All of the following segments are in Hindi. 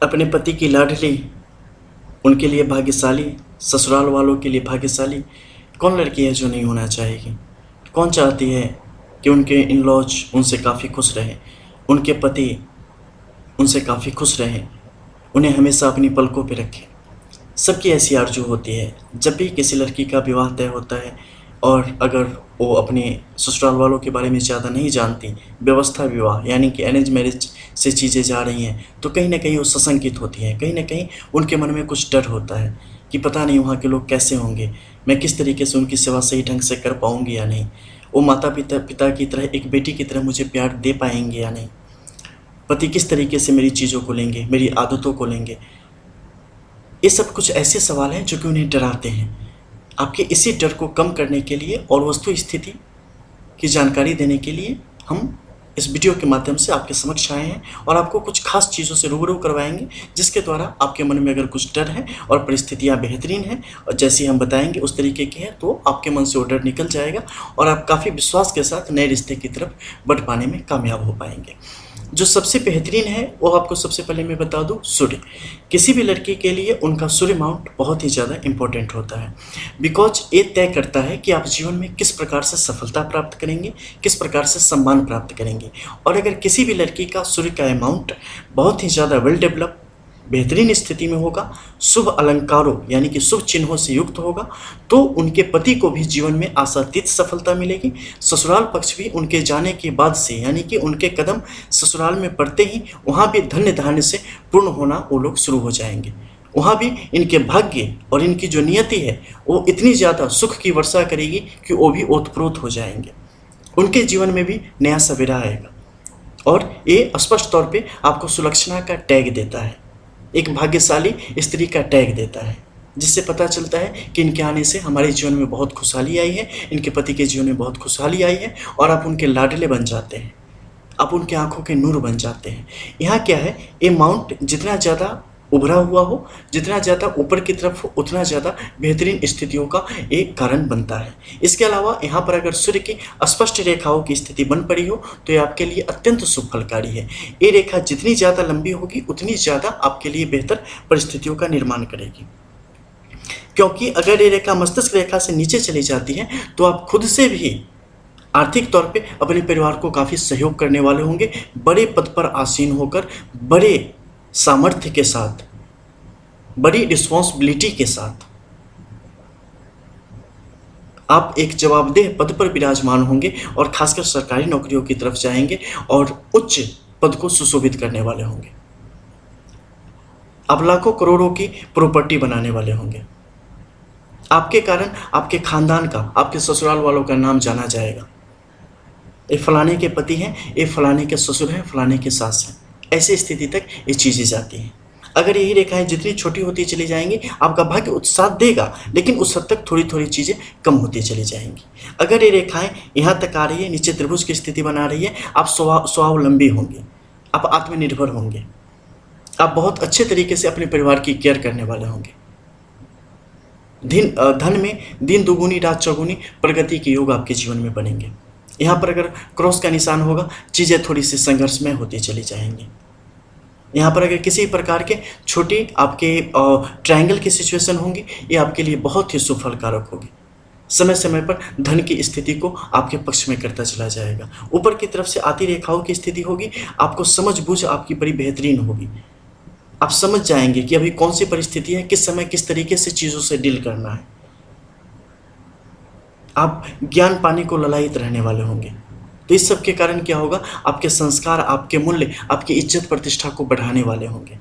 अपने पति की लाडली, उनके लिए भाग्यशाली, ससुराल वालों के लिए भाग्यशाली कौन लड़की है जो नहीं होना चाहेगी। कौन चाहती है कि उनके इन लॉज उनसे काफ़ी खुश रहें, उनके पति उनसे काफ़ी खुश रहें, उन्हें हमेशा अपनी पलकों पे रखें। सबकी ऐसी आरज़ू होती है। जब भी किसी लड़की का विवाह तय होता है और अगर वो अपने ससुराल वालों के बारे में ज़्यादा नहीं जानती, व्यवस्था विवाह यानी कि अरेंज मैरिज से चीज़ें जा रही हैं, तो कहीं न कहीं वो सशंकित होती हैं। कहीं न कहीं उनके मन में कुछ डर होता है कि पता नहीं वहाँ के लोग कैसे होंगे, मैं किस तरीके से उनकी सेवा सही ढंग से कर पाऊँगी या नहीं, वो पिता की तरह, एक बेटी की तरह मुझे प्यार दे पाएँगे या नहीं, पति किस तरीके से मेरी चीज़ों को लेंगे, मेरी आदतों को लेंगे। ये सब कुछ ऐसे सवाल हैं जो कि उन्हें डराते हैं। आपके इसी डर को कम करने के लिए और वस्तु स्थिति की जानकारी देने के लिए हम इस वीडियो के माध्यम से आपके समक्ष आए हैं और आपको कुछ खास चीज़ों से रूबरू करवाएंगे, जिसके द्वारा आपके मन में अगर कुछ डर है और परिस्थितियाँ बेहतरीन हैं और जैसी हम बताएंगे उस तरीके की है, तो आपके मन से वो डर निकल जाएगा और आप काफ़ी विश्वास के साथ नए रिश्ते की तरफ बढ़ पाने में कामयाब हो पाएंगे। जो सबसे बेहतरीन है वो आपको सबसे पहले मैं बता दूं, सूर्य। किसी भी लड़की के लिए उनका सूर्य माउंट बहुत ही ज़्यादा इंपॉर्टेंट होता है, बिकॉज ये तय करता है कि आप जीवन में किस प्रकार से सफलता प्राप्त करेंगे, किस प्रकार से सम्मान प्राप्त करेंगे। और अगर किसी भी लड़की का सूर्य का अमाउंट बहुत ही ज़्यादा वेल डेवलप, बेहतरीन स्थिति में होगा, शुभ अलंकारों यानी कि शुभ चिन्हों से युक्त होगा, तो उनके पति को भी जीवन में आशातीत सफलता मिलेगी। ससुराल पक्ष भी उनके जाने के बाद से यानी कि उनके कदम ससुराल में पड़ते ही वहाँ भी धन्य धान्य से पूर्ण होना वो लोग शुरू हो जाएंगे। वहाँ भी इनके भाग्य और इनकी जो नियति है वो इतनी ज़्यादा सुख की वर्षा करेगी कि वो भी ओतप्रोत हो जाएंगे। उनके जीवन में भी नया सवेरा आएगा और ये स्पष्ट तौर पे आपको सुलक्षणा का टैग देता है, एक भाग्यशाली स्त्री का टैग देता है, जिससे पता चलता है कि इनके आने से हमारे जीवन में बहुत खुशहाली आई है, इनके पति के जीवन में बहुत खुशहाली आई है और आप उनके लाडले बन जाते हैं, आप उनकी आंखों के नूर बन जाते हैं। यहाँ क्या है, ये माउंट जितना ज़्यादा उभरा हुआ हो, जितना ज़्यादा ऊपर की तरफ हो, उतना ज़्यादा बेहतरीन स्थितियों का एक कारण बनता है। इसके अलावा यहाँ पर अगर सूर्य की स्पष्ट रेखाओं की स्थिति बन पड़ी हो तो ये आपके लिए अत्यंत शुभ फलकारी है। ये रेखा जितनी ज़्यादा लंबी होगी उतनी ज़्यादा आपके लिए बेहतर परिस्थितियों का निर्माण करेगी, क्योंकि अगर ये रेखा मस्तिष्क रेखा से नीचे चली जाती है तो आप खुद से भी आर्थिक तौर पे अपने परिवार को काफ़ी सहयोग करने वाले होंगे, बड़े पद पर आसीन होकर, बड़े सामर्थ्य के साथ, बड़ी रिस्पॉन्सिबिलिटी के साथ आप एक जवाबदेह पद पर विराजमान होंगे और खासकर सरकारी नौकरियों की तरफ जाएंगे और उच्च पद को सुशोभित करने वाले होंगे। आप लाखों करोड़ों की प्रॉपर्टी बनाने वाले होंगे। आपके कारण आपके खानदान का, आपके ससुराल वालों का नाम जाना जाएगा, ये फलाने के पति हैं, ये फलाने के ससुर हैं, फलाने के सास हैं। ऐसी स्थिति तक ये चीज़ें जाती हैं। अगर यही रेखाएं जितनी छोटी होती चली जाएंगी, आपका भाग्य उत्साह देगा, लेकिन उस हद तक थोड़ी थोड़ी चीज़ें कम होती चली जाएंगी। अगर ये रेखाएं यहाँ तक आ रही है, नीचे त्रिभुज की स्थिति बना रही है, आप स्वावलंबी होंगे, आप आत्मनिर्भर होंगे, आप बहुत अच्छे तरीके से अपने परिवार की केयर करने वाले होंगे। धन में दिन दुगुनी रात चौगुनी प्रगति के योग आपके जीवन में बनेंगे। यहाँ पर अगर क्रॉस का निशान होगा, चीज़ें थोड़ी सी संघर्षमय होती चली जाएंगी। यहाँ पर अगर किसी प्रकार के छोटी आपके ट्रायंगल की सिचुएशन होंगी, ये आपके लिए बहुत ही शुभ फलकारक होगी। समय समय पर धन की स्थिति को आपके पक्ष में करता चला जाएगा। ऊपर की तरफ से आती रेखाओं की स्थिति होगी, आपको समझ बूझ आपकी बड़ी बेहतरीन होगी। आप समझ जाएंगे कि अभी कौन सी परिस्थिति है, किस समय किस तरीके से चीज़ों से डील करना है। आप ज्ञान पाने को ललायित रहने वाले होंगे। तो इस सब के कारण क्या होगा, आपके संस्कार, आपके मूल्य, आपकी इज्जत प्रतिष्ठा को बढ़ाने वाले होंगे।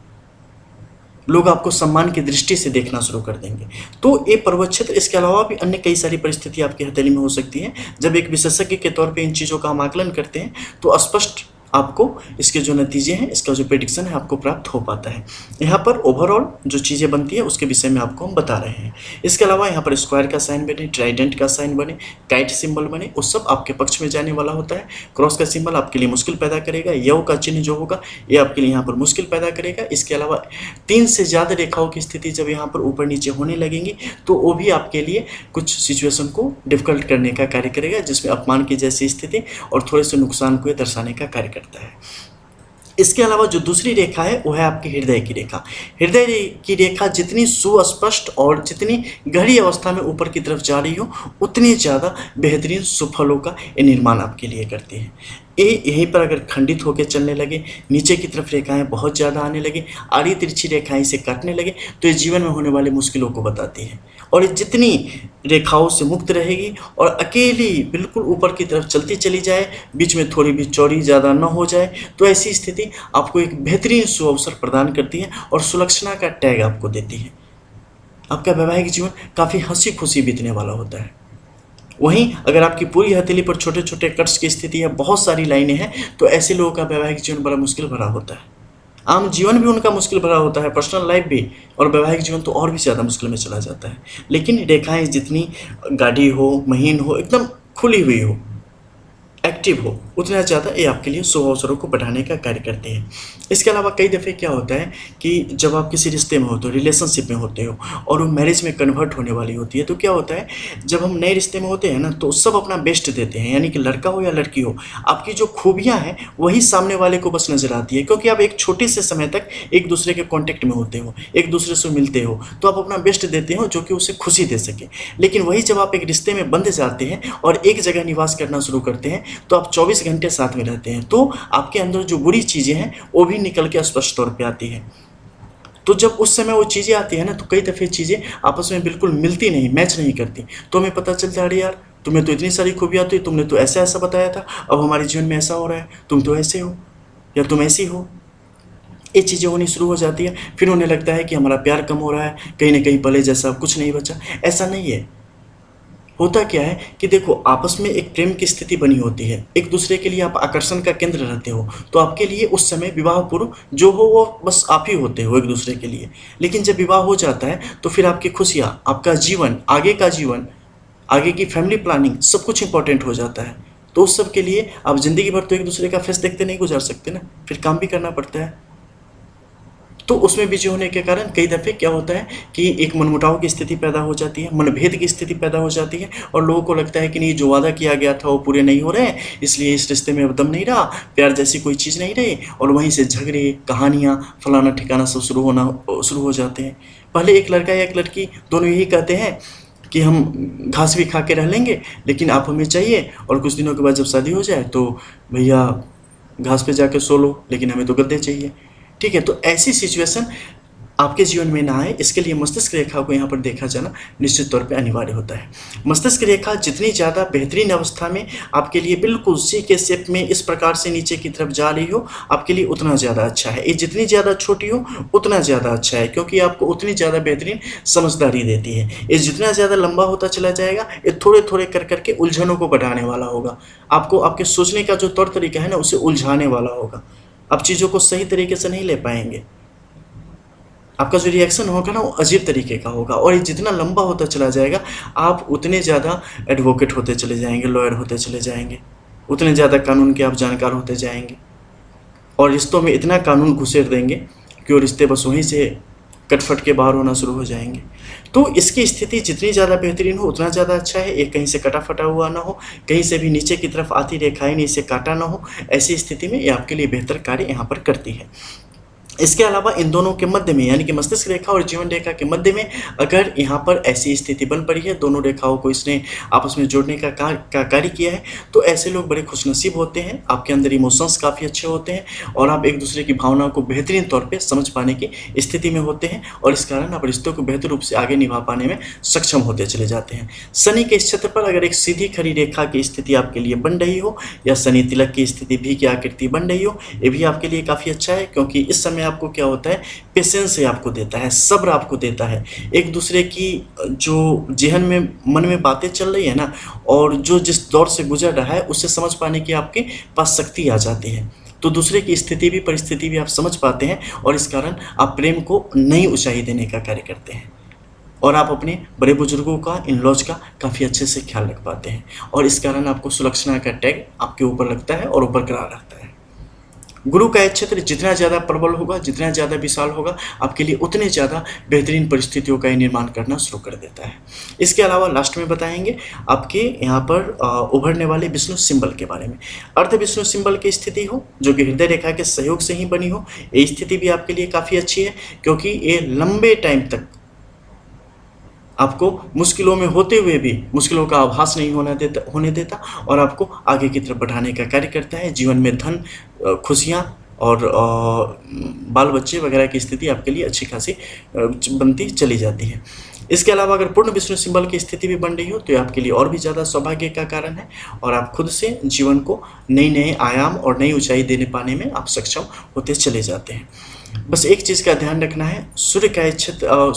लोग आपको सम्मान की दृष्टि से देखना शुरू कर देंगे। तो ये पर्वत क्षेत्र, इसके अलावा भी अन्य कई सारी परिस्थिति आपकी हथेली में हो सकती हैं। जब एक विशेषज्ञ के तौर पे इन चीज़ों का हम आकलन करते हैं तो स्पष्ट आपको इसके जो नतीजे हैं, इसका जो प्रेडिक्शन है आपको प्राप्त हो पाता है। यहाँ पर ओवरऑल जो चीज़ें बनती है उसके विषय में आपको हम बता रहे हैं। इसके अलावा यहाँ पर स्क्वायर का साइन बने, ट्राइडेंट का साइन बने, काइट सिंबल बने, वो सब आपके पक्ष में जाने वाला होता है। क्रॉस का सिंबल आपके लिए मुश्किल पैदा करेगा, यव का चिन्ह जो होगा ये आपके लिए यहाँ पर मुश्किल पैदा करेगा। इसके अलावा 3 से ज़्यादा रेखाओं की स्थिति जब यहाँ पर ऊपर नीचे होने लगेंगी तो वो भी आपके लिए कुछ सिचुएशन को डिफिकल्ट करने का कार्य करेगा, जिसमें अपमान की जैसी स्थिति और थोड़े से नुकसान को दर्शाने का कार्य करता है। इसके अलावा जो दूसरी रेखा है वो है आपकी हृदय की रेखा। हृदय की रेखा जितनी सुस्पष्ट और जितनी गहरी अवस्था में ऊपर की तरफ जा रही हो, उतनी ज़्यादा बेहतरीन सुफलों का ये निर्माण आपके लिए करती है। ये यहीं पर अगर खंडित होकर चलने लगे, नीचे की तरफ रेखाएं बहुत ज़्यादा आने लगे, आड़ी तिरछी रेखाएं इसे काटने लगे, तो ये जीवन में होने वाली मुश्किलों को बताती है। और ये जितनी रेखाओं से मुक्त रहेगी और अकेली बिल्कुल ऊपर की तरफ चलती चली जाए, बीच में थोड़ी भी चौड़ी ज़्यादा न हो जाए, तो ऐसी स्थिति आपको एक बेहतरीन सुअवसर प्रदान करती है और सुलक्षणा का टैग आपको देती है। आपका वैवाहिक जीवन काफ़ी हंसी खुशी बीतने वाला होता है। वहीं अगर आपकी पूरी हथेली पर छोटे छोटे कट्स की स्थिति है, बहुत सारी लाइनें हैं, तो ऐसे लोगों का वैवाहिक जीवन बड़ा मुश्किल भरा होता है। आम जीवन भी उनका मुश्किल भरा होता है, पर्सनल लाइफ भी, और वैवाहिक जीवन तो और भी ज़्यादा मुश्किल में चला जाता है। लेकिन रेखाएं जितनी गाढ़ी हो, महीन हो, एकदम खुली हुई हो, एक्टिव हो, उतना ज़्यादा ये आपके लिए शुभ अवसरों को बढ़ाने का कार्य करते हैं। इसके अलावा कई दफ़े क्या होता है कि जब आप किसी रिश्ते में होते हो, रिलेशनशिप में होते हो, और वो मैरिज में कन्वर्ट होने वाली होती है, तो क्या होता है, जब हम नए रिश्ते में होते हैं ना, तो सब अपना बेस्ट देते हैं। यानी कि लड़का हो या लड़की हो, आपकी जो खूबियाँ हैं वही सामने वाले को बस नज़र आती है, क्योंकि आप एक छोटे से समय तक एक दूसरे के कॉन्टेक्ट में होते हो, एक दूसरे से मिलते हो, तो आप अपना बेस्ट देते हो जो कि उसे खुशी दे सके। लेकिन वही जब आप एक रिश्ते में बंध जाते हैं और एक जगह निवास करना शुरू करते हैं, तो आप 24 घंटे साथ में रहते हैं, तो आपके अंदर जो बुरी चीज़ें हैं वो भी निकल के स्पष्ट तौर पे आती हैं। तो जब उस समय वो चीज़ें आती हैं ना, तो कई दफ़े चीज़ें आपस में बिल्कुल मिलती नहीं, मैच नहीं करती, तो हमें पता चलता है, अरे यार तुम्हें तो इतनी सारी खूबियाँ थी, तुमने तो ऐसा ऐसा बताया था, अब हमारे जीवन में ऐसा हो रहा है, तुम तो ऐसे हो या तुम ऐसी हो। ये चीज़ें होनी शुरू हो जाती है। फिर उन्हें लगता है कि हमारा प्यार कम हो रहा है, कहीं ना कहीं पहले जैसा कुछ नहीं बचा। ऐसा नहीं है। होता क्या है कि देखो, आपस में एक प्रेम की स्थिति बनी होती है, एक दूसरे के लिए आप आकर्षण का केंद्र रहते हो, तो आपके लिए उस समय विवाह पूर्व जो हो वो बस आप ही होते हो एक दूसरे के लिए। लेकिन जब विवाह हो जाता है तो फिर आपकी खुशियाँ, आपका जीवन, आगे का जीवन, आगे की फैमिली प्लानिंग, सब कुछ इंपॉर्टेंट हो जाता है। तो उस सब के लिए आप ज़िंदगी भर तो एक दूसरे का फेस देखते नहीं गुजार सकते ना, फिर काम भी करना पड़ता है। तो उसमें बिजी होने के कारण कई दफ़े क्या होता है कि एक मनमुटाव की स्थिति पैदा हो जाती है, मनभेद की स्थिति पैदा हो जाती है, और लोगों को लगता है कि नहीं, जो वादा किया गया था वो पूरे नहीं हो रहे, इसलिए इस रिश्ते में अब दम नहीं रहा, प्यार जैसी कोई चीज़ नहीं रही, और वहीं से झगड़े, कहानियाँ, फलाना ठिकाना सब शुरू हो जाते हैं। पहले एक लड़का या एक लड़की दोनों यही कहते हैं कि हम घास भी खा के रह लेंगे, लेकिन आप हमें चाहिए, और कुछ दिनों के बाद जब शादी हो जाए तो भैया घास पे जाके सो लो, लेकिन हमें तो गद्दे चाहिए। ठीक है, तो ऐसी सिचुएशन आपके जीवन में ना आए, इसके लिए मस्तिष्क रेखा को यहाँ पर देखा जाना निश्चित तौर पे अनिवार्य होता है। मस्तिष्क रेखा जितनी ज़्यादा बेहतरीन अवस्था में आपके लिए बिल्कुल सी के शेप में इस प्रकार से नीचे की तरफ जा रही हो, आपके लिए उतना ज़्यादा अच्छा है। ये जितनी ज़्यादा छोटी हो उतना ज़्यादा अच्छा है, क्योंकि आपको उतनी ज़्यादा बेहतरीन समझदारी देती है। ये जितना ज़्यादा लंबा होता चला जाएगा, ये थोड़े थोड़े कर करके उलझनों को बढ़ाने वाला होगा, आपको आपके सोचने का जो तौर तरीका है ना उसे उलझाने वाला होगा। आप चीज़ों को सही तरीके से नहीं ले पाएंगे, आपका जो रिएक्शन होगा ना वो अजीब तरीके का होगा, और ये जितना लंबा होता चला जाएगा आप उतने ज़्यादा एडवोकेट होते चले जाएंगे, लॉयर होते चले जाएंगे, उतने ज़्यादा कानून के आप जानकार होते जाएंगे, और रिश्तों में इतना कानून घुसेड़ देंगे कि वो रिश्ते बस वहीं से कटफट के बाहर होना शुरू हो जाएंगे। तो इसकी स्थिति जितनी ज़्यादा बेहतरीन हो उतना ज़्यादा अच्छा है। एक कहीं से कटा फटा हुआ ना हो, कहीं से भी नीचे की तरफ आती रेखाएं नहीं से काटा ना हो, ऐसी स्थिति में ये आपके लिए बेहतर कार्य यहाँ पर करती है। इसके अलावा इन दोनों के मध्य में, यानी कि मस्तिष्क रेखा और जीवन रेखा के मध्य में अगर यहाँ पर ऐसी स्थिति बन पड़ी है, दोनों रेखाओं को इसने आपस में जोड़ने का कार्य किया है, तो ऐसे लोग बड़े खुशनसीब होते हैं। आपके अंदर इमोशंस काफ़ी अच्छे होते हैं, और आप एक दूसरे की भावनाओं को बेहतरीन तौर पे समझ पाने की स्थिति में होते हैं, और इस कारण आप रिश्तों को बेहतर रूप से आगे निभा पाने में सक्षम होते चले जाते हैं। शनि के इस क्षेत्र पर अगर एक सीधी खड़ी रेखा की स्थिति आपके लिए बन रही हो, या शनि तिलक की स्थिति भी की आकृति बन रही हो, ये भी आपके लिए काफ़ी अच्छा है, क्योंकि इस समय आपको क्या होता है, पेशेंस आपको देता है, सब्र आपको देता है। एक दूसरे की जो जहन में, मन में बातें चल रही है ना, और जो जिस दौर से गुजर रहा है उससे समझ पाने की आपके पास शक्ति आ जाती है, तो दूसरे की स्थिति भी, परिस्थिति भी आप समझ पाते हैं, और इस कारण आप प्रेम को नई ऊंचाई देने का कार्य करते हैं, और आप अपने बड़े बुजुर्गों का, इन लॉज का काफ़ी अच्छे से ख्याल रख पाते हैं, और इस कारण आपको सुलक्षणा का टैग आपके ऊपर लगता है और ऊपर करा रहता है। गुरु का क्षेत्र जितना ज़्यादा प्रबल होगा, जितना ज़्यादा विशाल होगा, आपके लिए उतने ज़्यादा बेहतरीन परिस्थितियों का निर्माण करना शुरू कर देता है। इसके अलावा लास्ट में बताएंगे आपके यहाँ पर उभरने वाले विष्णु सिंबल के बारे में। अर्ध विष्णु सिंबल की स्थिति हो जो कि हृदय रेखा के सहयोग से ही बनी हो, ये स्थिति भी आपके लिए काफ़ी अच्छी है, क्योंकि ये लंबे टाइम तक आपको मुश्किलों में होते हुए भी मुश्किलों का आभास नहीं होने देता और आपको आगे की तरफ बढ़ाने का कार्य करता है। जीवन में धन, खुशियाँ और बाल बच्चे वगैरह की स्थिति आपके लिए अच्छी खासी बनती चली जाती है। इसके अलावा अगर पूर्ण विष्णु सिंबल की स्थिति भी बन रही हो तो ये आपके लिए और भी ज़्यादा सौभाग्य का कारण है और आप खुद से जीवन को नए आयाम और नई ऊंचाई देने पाने में आप सक्षम होते चले जाते हैं। बस एक चीज़ का ध्यान रखना है, सूर्य का क्षेत्र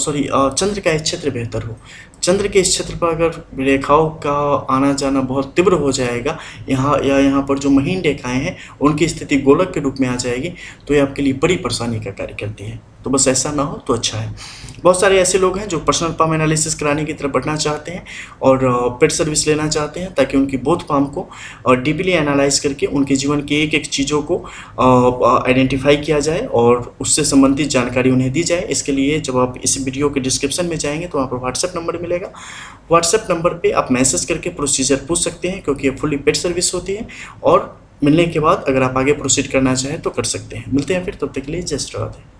चंद्र का क्षेत्र बेहतर हो। चंद्र के इस क्षेत्र पर अगर रेखाओं का आना जाना बहुत तीव्र हो जाएगा, यहाँ पर जो महीन रेखाएं हैं उनकी स्थिति गोलक के रूप में आ जाएगी, तो ये आपके लिए बड़ी परेशानी का कार्य करती है। तो बस ऐसा ना हो तो अच्छा है। बहुत सारे ऐसे लोग हैं जो पर्सनल पाम एनालिसिस कराने की तरफ बढ़ना चाहते हैं और पेड सर्विस लेना चाहते हैं, ताकि उनकी बोथ पाम को डीपली एनालाइज करके उनके जीवन की एक एक चीज़ों को आइडेंटिफाई किया जाए और उससे संबंधित जानकारी उन्हें दी जाए। इसके लिए जब आप इस वीडियो के डिस्क्रिप्शन में जाएंगे तो वहाँ पर व्हाट्सएप नंबर मिलेगा। व्हाट्सएप नंबर पर आप मैसेज करके प्रोसीजर पूछ सकते हैं, क्योंकि ये फुली पेड सर्विस होती है और मिलने के बाद अगर आप आगे प्रोसीड करना चाहें तो कर सकते हैं। मिलते हैं फिर, तब तक के लिए जय श्री राधे।